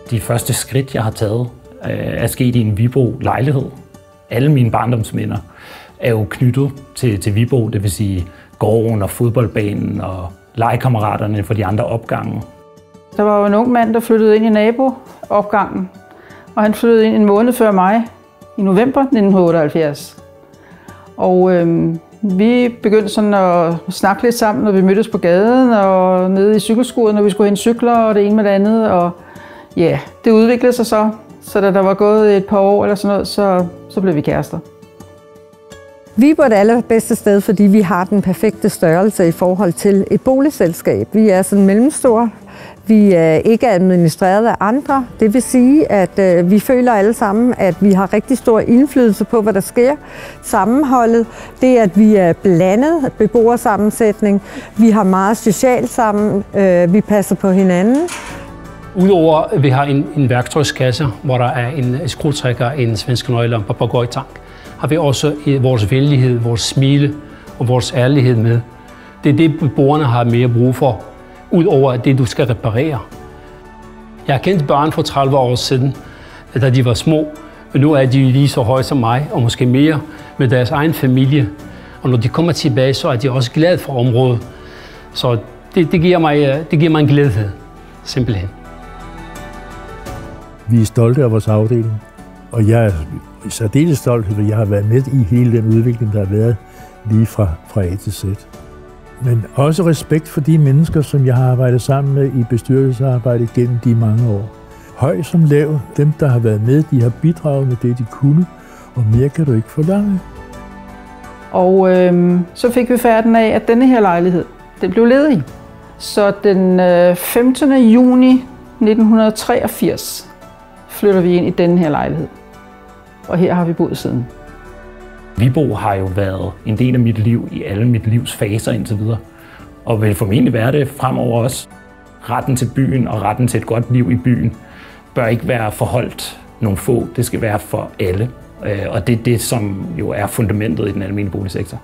De første skridt, jeg har taget, er sket i en Vibo-lejlighed. Alle mine barndomsminder er jo knyttet til Vibo, det vil sige gården og fodboldbanen og legekammeraterne for de andre opgange. Der var jo en ung mand, der flyttede ind i naboopgangen, og han flyttede ind en måned før mig, i november 1978. Og vi begyndte sådan at snakke lidt sammen, når vi mødtes på gaden og nede i cykelskuret, når vi skulle hente cykler og det ene med det andet. Og ja, det udviklede sig så da der var gået et par år eller sådan noget, så blev vi kærester. Vibo er det allerbedste sted, fordi vi har den perfekte størrelse i forhold til et boligselskab. Vi er sådan mellemstore. Vi er ikke administreret af andre. Det vil sige, at vi føler alle sammen, at vi har rigtig stor indflydelse på, hvad der sker. Sammenholdet, det er, at vi er blandet beboersammensætning. Vi har meget socialt sammen. Vi passer på hinanden. Udover at vi har en værktøjskasse, hvor der er en skruetrækker, en svensk nøgle og en papegøjetank, har vi også vores venlighed, vores smile og vores ærlighed med. Det er det, beboerne har mere brug for, udover det, du skal reparere. Jeg har kendt børn for 30 år siden, da de var små, men nu er de lige så høje som mig, og måske mere, med deres egen familie. Og når de kommer tilbage, så er de også glade for området. Så det giver mig en glæde, simpelthen. Vi er stolte af vores afdeling, og jeg er særdeles stolt, at jeg har været med i hele den udvikling, der har været lige fra A til Z. Men også respekt for de mennesker, som jeg har arbejdet sammen med i bestyrelsesarbejdet gennem de mange år. Høj som lav, dem der har været med, de har bidraget med det, de kunne, og mere kan du ikke forlange. Og så fik vi færden af, at denne her lejlighed, det blev ledig. Så den 15. juni 1983 flytter vi ind i denne her lejlighed. Og her har vi boet siden. Vibo har jo været en del af mit liv i alle mit livs faser indtil videre. Og vil formentlig være det fremover også. Retten til byen og retten til et godt liv i byen bør ikke være forholdt nogle få. Det skal være for alle. Og det er det, som jo er fundamentet i den almene boligsektor.